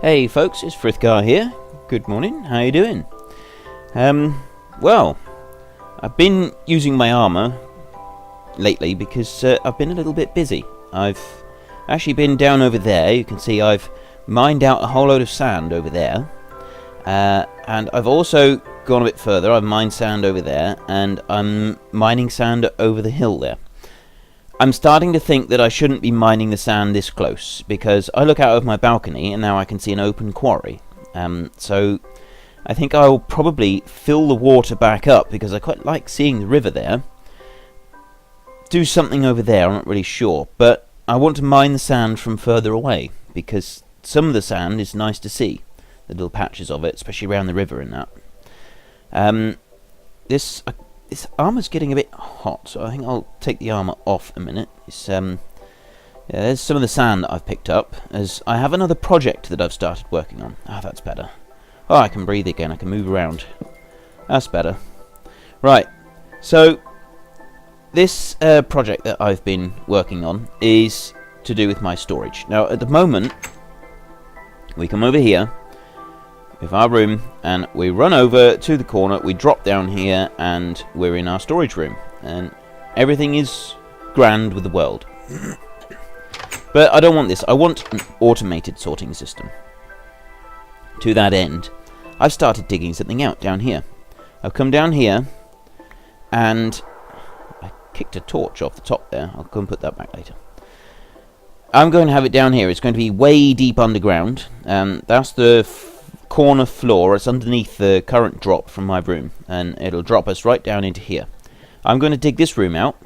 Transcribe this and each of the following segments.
Hey folks, it's Frithgar here. Good morning, how you doing? Well, I've been using my armour lately because I've been a little bit busy. I've actually been down over there. You can see I've mined out a whole load of sand over there. And I've also gone a bit further. I've mined sand over there, and I'm mining sand over the hill there. I'm starting to think that I shouldn't be mining the sand this close, because I look out of my balcony and now I can see an open quarry. So I think I'll probably fill the water back up, because I quite like seeing the river there. Do something over there, I'm not really sure, but I want to mine the sand from further away, because some of the sand is nice to see, the little patches of it, especially around the river and that. This armour's getting a bit hot, so I think I'll take the armour off a minute. Yeah, there's some of the sand that I've picked up, as I have another project that I've started working on. Ah, that's better. Oh, I can breathe again, I can move around. That's better. Right, so this project that I've been working on is to do with my storage. Now, at the moment, we come over here with our room and we run over to the corner, we drop down here and we're in our storage room, and everything is grand with the world. But I don't want this. I want an automated sorting system. To that end, I've started digging something out down here. I've come down here and I kicked a torch off the top there. I'll go and put that back later. I'm going to have it down here. It's going to be way deep underground. That's the corner floor. It's underneath the current drop from my room, and it'll drop us right down into here. I'm going to dig this room out,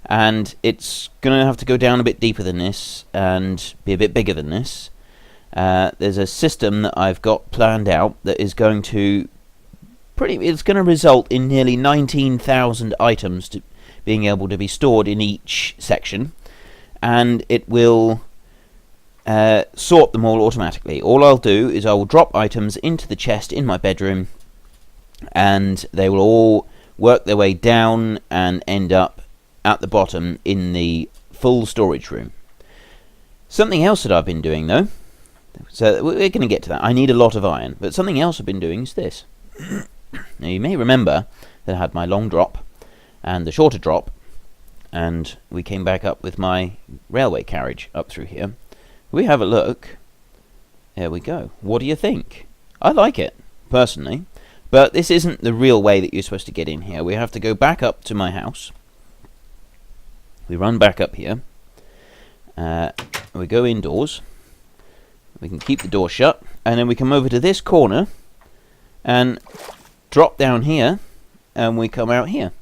and it's going to have to go down a bit deeper than this and be a bit bigger than this. There's a system that I've got planned out that is going to it's going to result in nearly 19,000 items being able to be stored in each section, and it will sort them all automatically. All I'll do is I will drop items into the chest in my bedroom, and they will all work their way down and end up at the bottom in the full storage room. Something else that I've been doing, though, so we're going to get to that. I need a lot of iron, but something else I've been doing is this. Now, you may remember that I had my long drop and the shorter drop, and we came back up with my railway carriage up through here. We have a look. There we go. What do you think? I like it, personally, but this isn't the real way that you're supposed to get in here. We have to go back up to my house. We run back up here. We go indoors. We can keep the door shut, and then we come over to this corner and drop down here, and we come out here,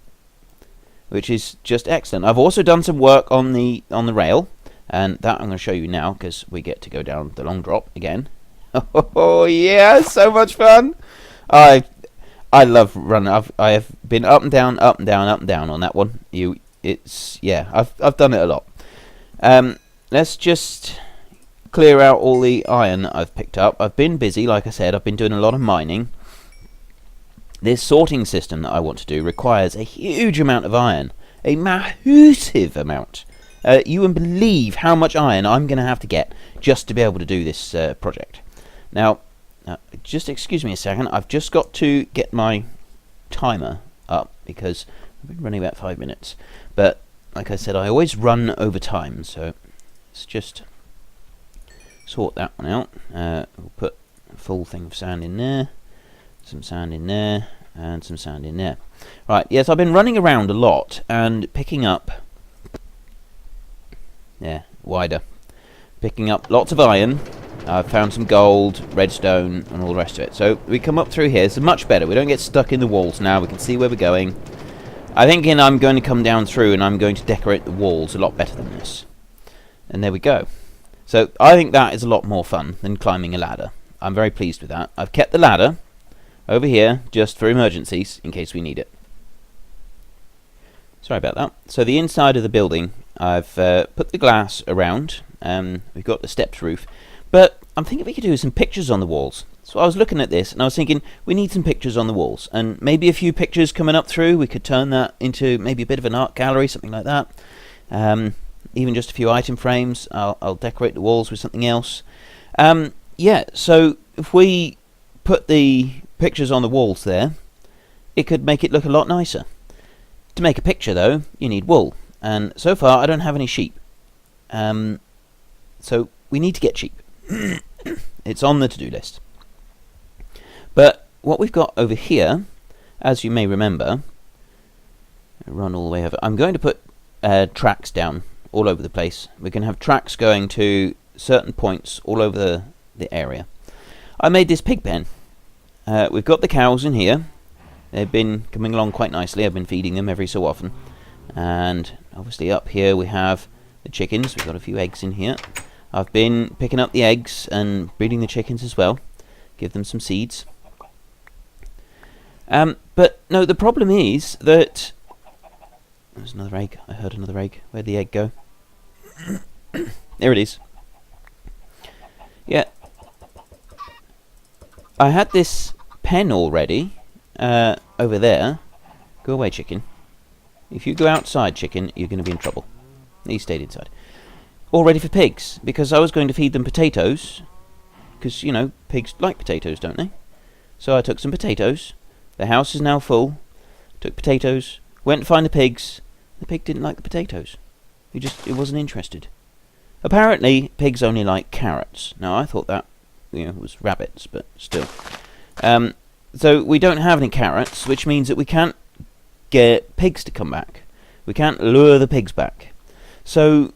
which is just excellent. I've also done some work on the rail, and that I'm going to show you now, because we get to go down the long drop again. Oh yeah, so much fun! I love running. I have been up and down, up and down, up and down on that one. I've done it a lot. Let's just clear out all the iron that I've picked up. I've been busy, like I said. I've been doing a lot of mining. This sorting system that I want to do requires a huge amount of iron, a massive amount. You wouldn't believe how much iron I'm going to have to get just to be able to do this project. Now, just excuse me a second. I've just got to get my timer up, because I've been running about 5 minutes. But, like I said, I always run over time, so let's just sort that one out. We'll put a full thing of sand in there, some sand in there, and some sand in there. Right, yes, I've been running around a lot and picking up... Yeah, wider. Picking up lots of iron. I've found some gold, redstone, and all the rest of it. So we come up through here. It's much better. We don't get stuck in the walls now. We can see where we're going. I think I'm going to come down through, and I'm going to decorate the walls a lot better than this. And there we go. So I think that is a lot more fun than climbing a ladder. I'm very pleased with that. I've kept the ladder over here just for emergencies, in case we need it. Sorry about that. So the inside of the building, I've put the glass around. We've got the steps roof, but I'm thinking we could do some pictures on the walls. So I was looking at this and I was thinking we need some pictures on the walls, and maybe a few pictures coming up through. We could turn that into maybe a bit of an art gallery, something like that. Even just a few item frames. I'll decorate the walls with something else. yeah, so if we put the pictures on the walls there, it could make it look a lot nicer. To make a picture, though, you need wool, and so far I don't have any sheep. So we need to get sheep. It's on the to-do list. But what we've got over here, as you may remember, run all the way over. I'm going to put tracks down all over the place. We're going to have tracks going to certain points all over the area. I made this pig pen. We've got the cows in here. They've been coming along quite nicely. I've been feeding them every so often. And obviously up here we have the chickens. We've got a few eggs in here. I've been picking up the eggs and breeding the chickens as well. Give them some seeds. But no, the problem is that... There's another egg. I heard another egg. Where'd the egg go? There it is. Yeah. I had this pen already over there. Go away, chicken. If you go outside, chicken, you're going to be in trouble. He stayed inside. All ready for pigs, because I was going to feed them potatoes, because, you know, pigs like potatoes, don't they? So I took some potatoes. The house is now full. Took potatoes, went to find the pigs. The pig didn't like the potatoes. It wasn't interested. Apparently, pigs only like carrots. Now, I thought that, you know, was rabbits, but still. So we don't have any carrots, which means that we can't get pigs to come back. We can't lure the pigs back. So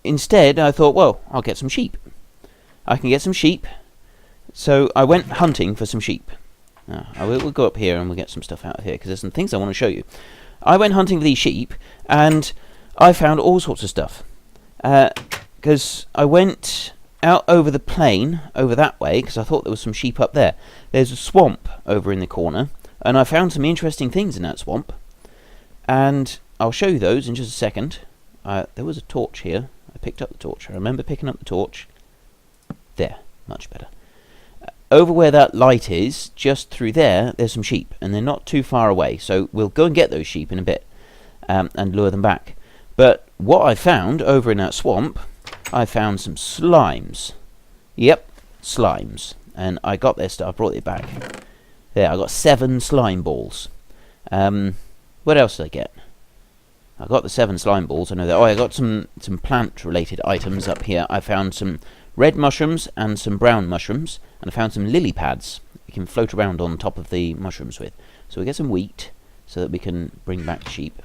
instead, I thought, well, I'll get some sheep. I can get some sheep. So I went hunting for some sheep. We'll go up here and we'll get some stuff out of here, because there's some things I want to show you. I went hunting for these sheep, and I found all sorts of stuff. Because I went out over the plain, over that way, because I thought there was some sheep up there. There's a swamp over in the corner, and I found some interesting things in that swamp. And I'll show you those in just a second. There was a torch here. I picked up the torch. I remember picking up the torch. There, much better. Over where that light is, just through there, there's some sheep, and they're not too far away, so we'll go and get those sheep in a bit, and lure them back. But what I found over in that swamp, I found some slimes. Yep, slimes. And I got their stuff, I brought it back. There, I got 7 slime balls. What else did I get? I got the 7 slime balls, I know that. Oh, I got some plant-related items up here. I found some red mushrooms and some brown mushrooms, and I found some lily pads you can float around on top of the mushrooms with. So we get some wheat so that we can bring back sheep.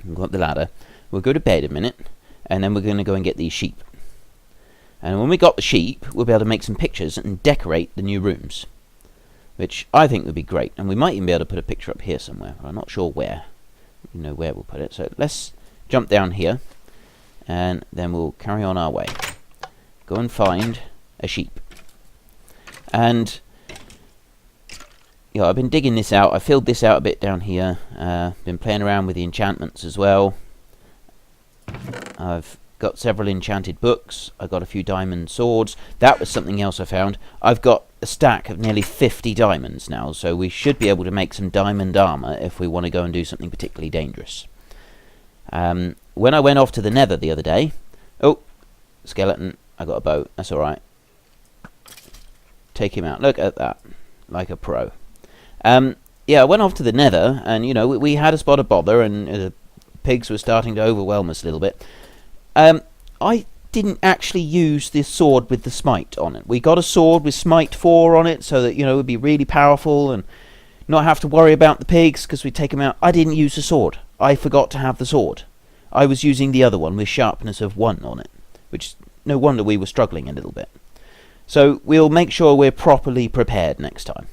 We've got the ladder. We'll go to bed a minute, and then we're going to go and get these sheep. And when we got the sheep, we'll be able to make some pictures and decorate the new rooms, which I think would be great. And we might even be able to put a picture up here somewhere. I'm not sure where. You know where we'll put it. So let's jump down here, and then we'll carry on our way. Go and find a sheep. And yeah, I've been digging this out. I filled this out a bit down here. Been playing around with the enchantments as well. I've got several enchanted books. I've got a few diamond swords. That was something else I found. I've got a stack of nearly 50 diamonds now, so we should be able to make some diamond armor if we want to go and do something particularly dangerous. When I went off to the nether the other day... Oh, skeleton. I got a bow. That's alright. Take him out. Look at that. Like a pro. Yeah, I went off to the nether, and, you know, we had a spot of bother, and the pigs were starting to overwhelm us a little bit. I didn't actually use this sword with the smite on it. We got a sword with smite 4 on it, so that, you know, it would be really powerful, and not have to worry about the pigs, because we'd take them out. I didn't use the sword. I forgot to have the sword. I was using the other one with sharpness of 1 on it, which... No wonder we were struggling a little bit. So we'll make sure we're properly prepared next time.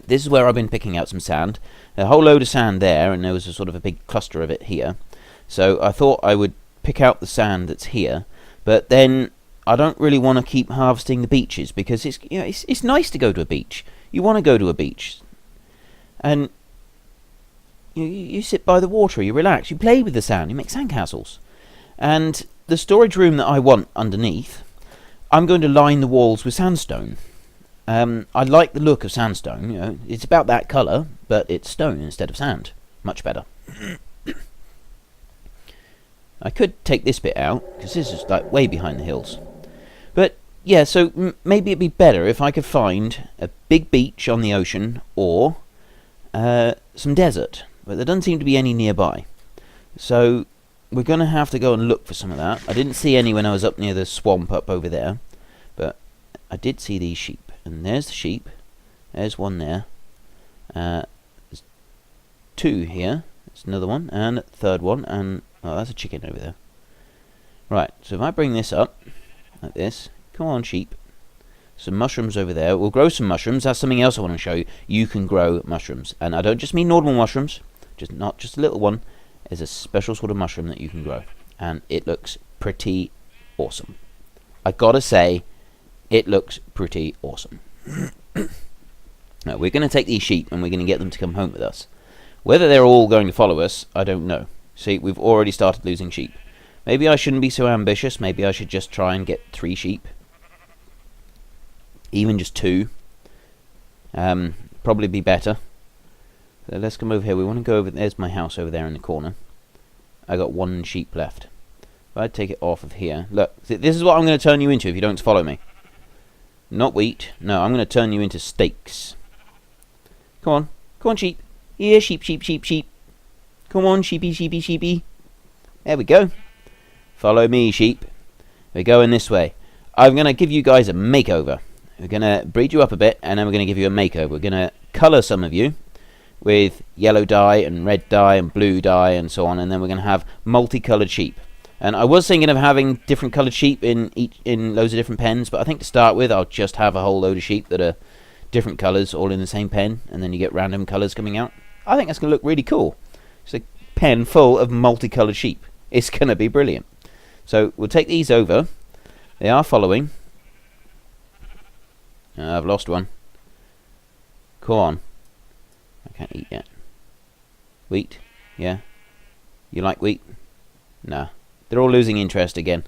This is where I've been picking out some sand. A whole load of sand there, and there was a sort of a big cluster of it here. So I thought I would pick out the sand that's here, but then I don't really want to keep harvesting the beaches, because it's, you know, it's nice to go to a beach. You want to go to a beach, and you sit by the water, you relax, you play with the sand, you make sandcastles. And the storage room that I want underneath, I'm going to line the walls with sandstone. I like the look of sandstone. You know, it's about that colour, but it's stone instead of sand. Much better. I could take this bit out, because this is like way behind the hills. But yeah, so maybe it'd be better if I could find a big beach on the ocean or some desert, but there doesn't seem to be any nearby. So we're going to have to go and look for some of that. I didn't see any when I was up near the swamp up over there, but I did see these sheep. And there's the sheep. There's one there. There's two here. There's another one, and a third one, and oh, that's a chicken over there. Right, so if I bring this up, like this, come on sheep. Some mushrooms over there. We'll grow some mushrooms. That's something else I want to show you. You can grow mushrooms. And I don't just mean normal mushrooms, not just a little one. There's a special sort of mushroom that you can grow. And it looks pretty awesome. I gotta say, it looks pretty awesome. Now, we're going to take these sheep and we're going to get them to come home with us. Whether they're all going to follow us, I don't know. See, we've already started losing sheep. Maybe I shouldn't be so ambitious. Maybe I should just try and get 3 sheep. Even just 2. Probably be better. So let's come over here. We want to go over... There's my house over there in the corner. I got 1 sheep left. If I take it off of here... Look, this is what I'm going to turn you into if you don't follow me. Not wheat. No, I'm going to turn you into steaks. Come on. Come on, sheep. Here, sheep, sheep, sheep, sheep. Come on, sheepy, sheepy, sheepy. There we go. Follow me, sheep. We're going this way. I'm going to give you guys a makeover. We're going to breed you up a bit, and then we're going to give you a makeover. We're going to colour some of you with yellow dye and red dye and blue dye and so on, and then we're going to have multicoloured sheep. And I was thinking of having different coloured sheep in loads of different pens, but I think to start with I'll just have a whole load of sheep that are different colours all in the same pen, and then you get random colours coming out. I think that's going to look really cool. It's a pen full of multicoloured sheep. It's going to be brilliant. So we'll take these over. They are following. I've lost one. Come on. I can't eat yet. Wheat? Yeah. You like wheat? Nah. They're all losing interest again.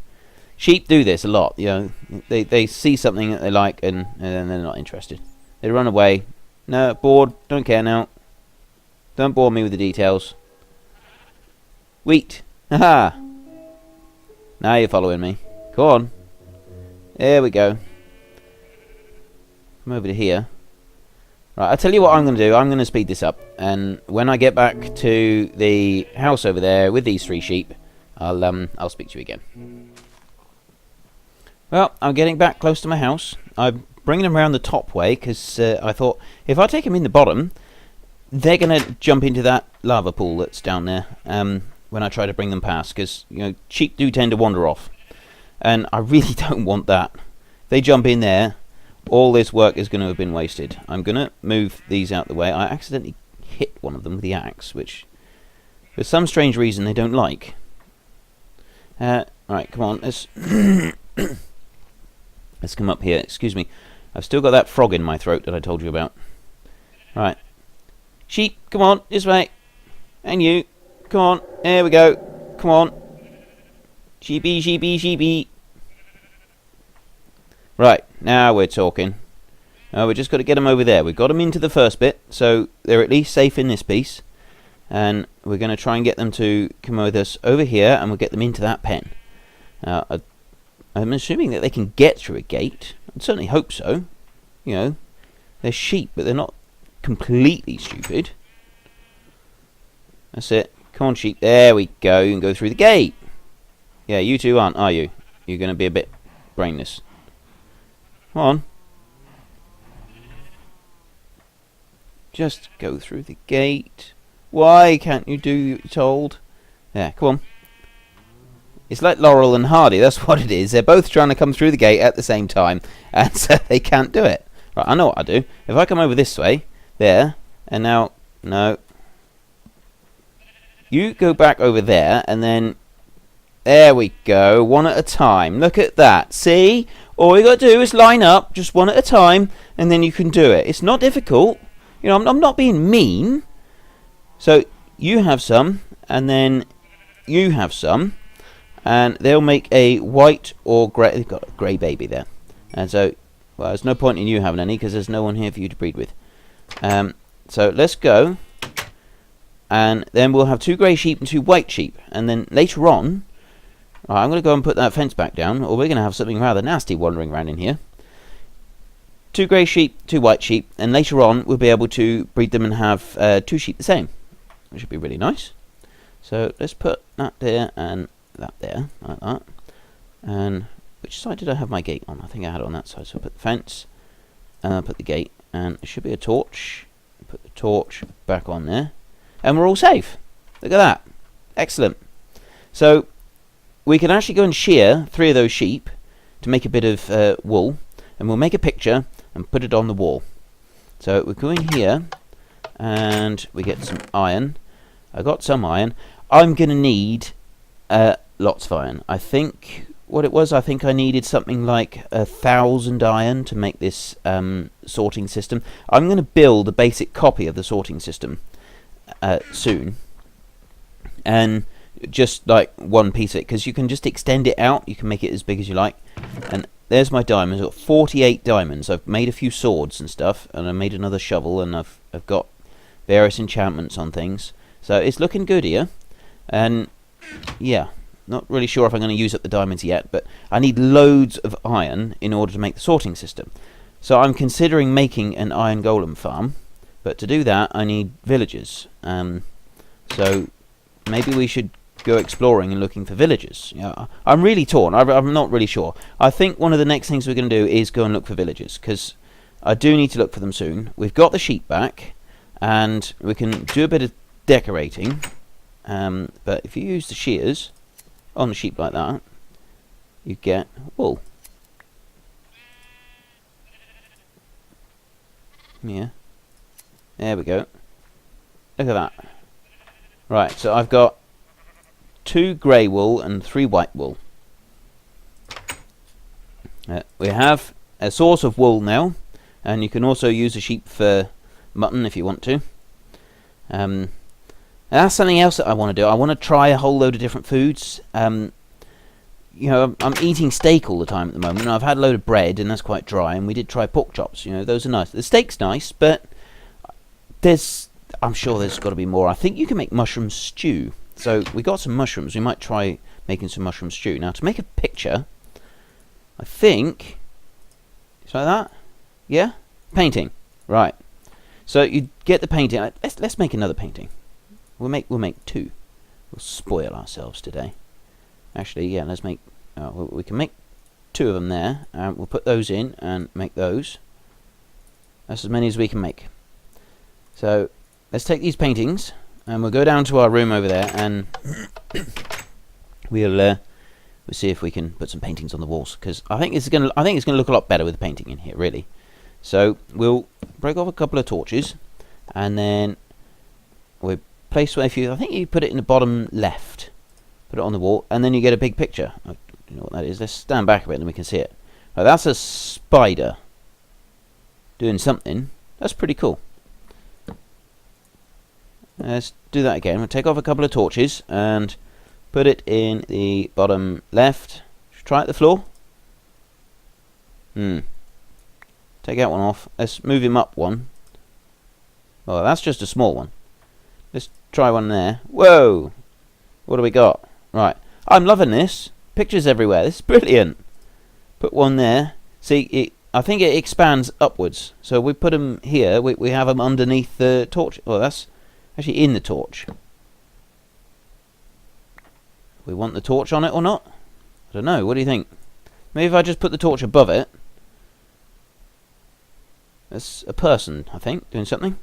Sheep do this a lot. You know, they see something that they like and then they're not interested. They run away. No, bored. Don't care now. Don't bore me with the details. Wheat. Haha. Now you're following me. Come on. There we go. Come over to here. Right, I'll tell you what I'm going to do. I'm going to speed this up. And when I get back to the house over there with these 3 sheep, I'll speak to you again. Well, I'm getting back close to my house. I'm bringing them around the top way because I thought if I take them in the bottom, they're going to jump into that lava pool that's down there when I try to bring them past, because you know sheep do tend to wander off, and I really don't want that. If they jump in there, all this work is going to have been wasted. I'm going to move these out the way. I accidentally hit one of them with the axe, which for some strange reason they don't like. Right, come on, let's let's come up here. Excuse me, I've still got that frog in my throat that I told you about. Right, sheep, come on, this way. And you, come on, there we go. Come on. Sheepy, sheepy, sheepy. Right, now we're talking. We've just got to get them over there. We've got them into the first bit, so they're at least safe in this piece. And we're going to try and get them to come with us over here, and we'll get them into that pen. I'm assuming that they can get through a gate. I certainly hope so. You know, they're sheep, but they're not completely stupid. That's it. Come on, sheep. There we go. You can go through the gate. Yeah, you two aren't, are you? You're going to be a bit brainless. Come on. Just go through the gate. Why can't you do what you're told? Yeah, come on. It's like Laurel and Hardy, that's what it is. They're both trying to come through the gate at the same time, and so they can't do it. Right, I know what I do. If I come over this way, there, and now, no. You go back over there, and then, there we go, one at a time. Look at that, see? All you got to do is line up, just one at a time, and then you can do it. It's not difficult. You know, I'm not being mean. So, you have some, and then you have some, and they'll make a white or grey. They've got a grey baby there. And so, well, there's no point in you having any, because there's no one here for you to breed with. So, let's go. And then we'll have 2 grey sheep and 2 white sheep. And then later on, Right, I'm going to go and put that fence back down, or we're going to have something rather nasty wandering around in here. 2 grey sheep, 2 white sheep, and later on we'll be able to breed them and have 2 sheep the same, which should be really nice. So let's put that there and that there, like that. And which side did I have my gate on? I think I had it on that side. So I'll put the fence, and I'll put the gate, and it should be a torch. Put the torch back on there, and we're all safe. Look at that. Excellent. So we can actually go and shear 3 of those sheep to make a bit of wool, and we'll make a picture and put it on the wall. So we go in here and we get some iron. I got some iron. I'm going to need lots of iron. I think what it was, I think I needed something like 1,000 iron to make this sorting system. I'm going to build a basic copy of the sorting system soon. And just like one piece of it, because you can just extend it out. You can make it as big as you like. And there's my diamonds. I've got 48 diamonds. I've made a few swords and stuff, and I made another shovel, and I've got various enchantments on things. So it's looking good here. And yeah, not really sure if I'm going to use up the diamonds yet, but I need loads of iron in order to make the sorting system. So I'm considering making an iron golem farm, but to do that I need villagers. So maybe we should go exploring and looking for villagers. Yeah, I'm really torn. I'm not really sure. I think one of the next things we're going to do is go and look for villagers, because I do need to look for them soon. We've got the sheep back, and we can do a bit of decorating. But if you use the shears on a sheep like that, you get wool. Yeah. There we go. Look at that. Right, so I've got 2 grey wool and 3 white wool. We have a source of wool now, and you can also use a sheep for mutton if you want to. And that's something else that I want to do. I want to try a whole load of different foods. You know, I'm eating steak all the time at the moment. I've had a load of bread, and that's quite dry. And we did try pork chops. You know, those are nice. The steak's nice, but I'm sure there's got to be more. I think you can make mushroom stew. So we got some mushrooms. We might try making some mushroom stew. Now to make a picture, I think it's like that. Yeah, painting. Right. So you get the painting. Let's make another painting. We'll make 2. We'll spoil ourselves today. Actually, yeah. Let's make. We can make 2 of them there, and we'll put those in and make those. That's as many as we can make. So let's take these paintings, and we'll go down to our room over there, and we'll see if we can put some paintings on the walls, because I think it's gonna look a lot better with the painting in here, really. So we'll break off a couple of torches, and then we place I think you put it in the bottom left, put it on the wall, and then you get a big picture. You know what that is? Let's stand back a bit, and we can see it. Now, that's a spider doing something. That's pretty cool. Let's do that again. We'll take off a couple of torches and put it in the bottom left. Should we try it the floor? Take that one off. Let's move him up one. Oh, that's just a small one. Let's try one there. Whoa! What do we got? Right. I'm loving this. Pictures everywhere. This is brilliant. Put one there. See, I think it expands upwards. So we put them here. We have them underneath the torch. Well, that's actually in the torch. We want the torch on it or not? I don't know. What do you think? Maybe if I just put the torch above it. That's a person, I think, doing something.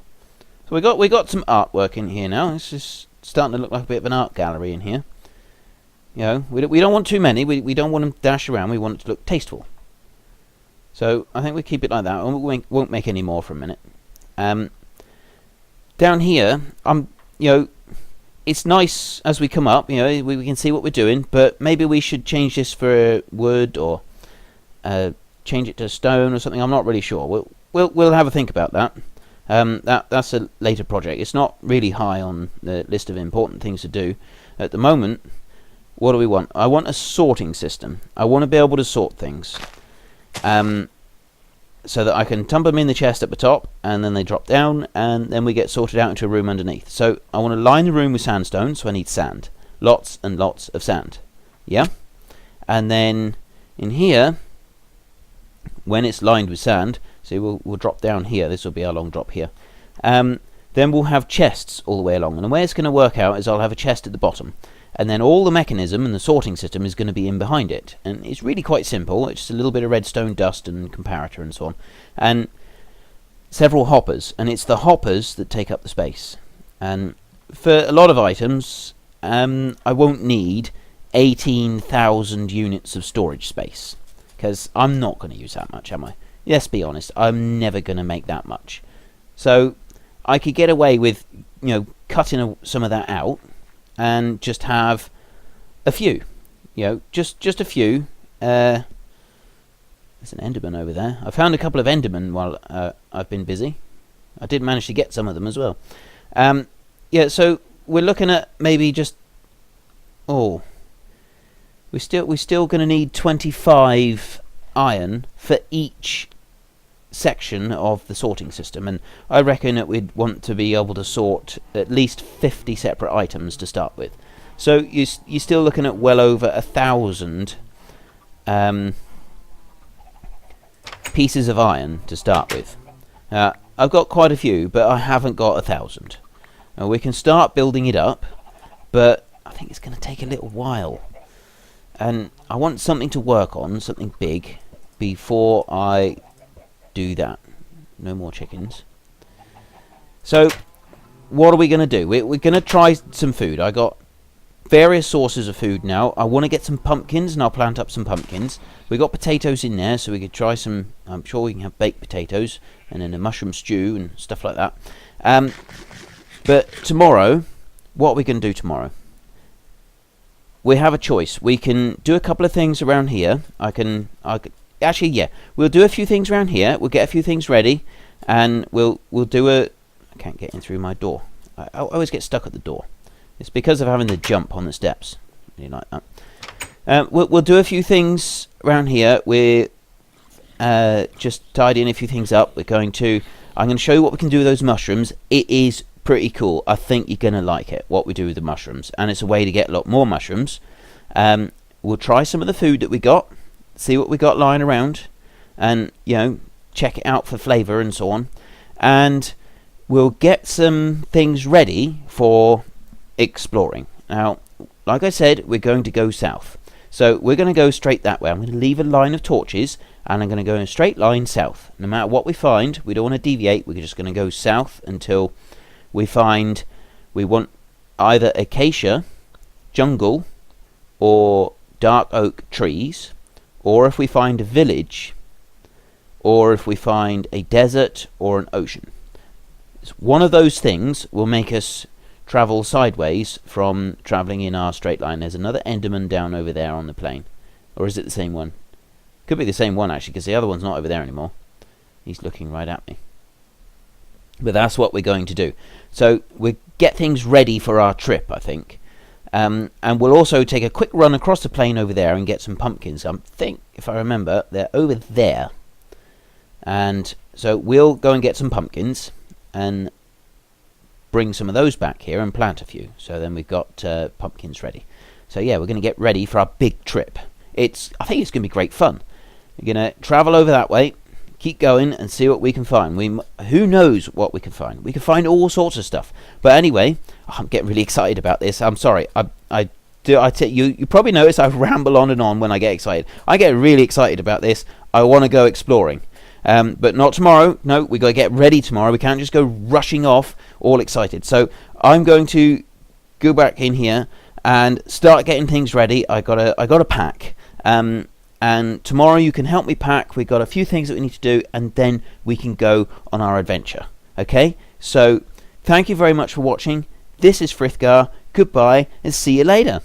So we got some artwork in here now. This is starting to look like a bit of an art gallery in here. You know, we don't want too many. We don't want them to dash around. We want it to look tasteful. So I think we keep it like that. We won't make any more for a minute. Down here, you know, it's nice as we come up. You know, we can see what we're doing. But maybe we should change this for wood, or change it to stone or something. I'm not really sure. We'll have a think about that. That's a later project. It's not really high on the list of important things to do at the moment. What do we want? I want a sorting system. I want to be able to sort things, so that I can dump them in the chest at the top, and then they drop down, and then we get sorted out into a room underneath. So I want to line the room with sandstone, so I need sand. Lots and lots of sand. Yeah? and then in here, when it's lined with sand, see, we'll drop down here. This will be our long drop here. Then we'll have chests all the way along, and the way it's going to work out is I'll have a chest at the bottom, and then all the mechanism and the sorting system is going to be in behind it. And it's really quite simple. It's just a little bit of redstone dust and comparator and so on, and several hoppers, and it's the hoppers that take up the space. And for a lot of items, I won't need 18,000 units of storage space, because I'm not going to use that much, am I? Let's be honest, I'm never going to make that much. So I could get away with, cutting some of that out and just have a few, just a few. There's an Enderman over there. I found a couple of Endermen while I've been busy. I did manage to get some of them as well. So we're looking at maybe just... we're still going to need 25 iron for each section of the sorting system, and I reckon that we'd want to be able to sort at least 50 separate items to start with. So you're still looking at well over 1,000 pieces of iron to start with. I've got quite a few, but I haven't got 1,000. We can start building it up, but I think it's going to take a little while. And I want something to work on, something big, before I do that. No more chickens. So, what are we going to do? We're going to try some food. I got various sources of food now. I want to get some pumpkins, and I'll plant up some pumpkins. We got potatoes in there, so we could try some. I'm sure we can have baked potatoes, and then a mushroom stew and stuff like that. But tomorrow, what are we going to do tomorrow? We have a choice. We can do a couple of things around here. Actually, yeah, we'll do a few things around here. We'll get a few things ready, and we'll do a. I can't get in through my door. I always get stuck at the door. It's because of having to jump on the steps. Really like that. We'll do a few things around here. We're just tidying a few things up. I'm going to show you what we can do with those mushrooms. It is pretty cool. I think you're going to like it, what we do with the mushrooms. And it's a way to get a lot more mushrooms. We'll try some of the food that we got. See what we got lying around. And, check it out for flavour and so on. And we'll get some things ready for exploring. Now, like I said, we're going to go south. So we're going to go straight that way. I'm going to leave a line of torches, and I'm going to go in a straight line south. No matter what we find, we don't want to deviate. We're just going to go south until we find we want either acacia, jungle, or dark oak trees, or if we find a village, or if we find a desert or an ocean. One of those things will make us travel sideways from travelling in our straight line. There's another Enderman down over there on the plain. Or is it the same one? Could be the same one, actually, because the other one's not over there anymore. He's looking right at me. But that's what we're going to do. So we get things ready for our trip, I think. And we'll also take a quick run across the plain over there and get some pumpkins. I think, if I remember, they're over there. And so we'll go and get some pumpkins and bring some of those back here and plant a few. So then we've got pumpkins ready. So yeah, we're going to get ready for our big trip. I think it's going to be great fun. We're going to travel over that way, keep going, and see what we can find. Who knows what we can find? We can find all sorts of stuff. But anyway, I'm getting really excited about this. I'm sorry. You probably notice I ramble on and on when I get excited. I get really excited about this. I want to go exploring. But not tomorrow. No, we got to get ready tomorrow. We can't just go rushing off all excited. So I'm going to go back in here and start getting things ready. I got to pack. And tomorrow you can help me pack. We've got a few things that we need to do, and then we can go on our adventure. Okay? So thank you very much for watching. This is Frithgar. Goodbye, and see you later.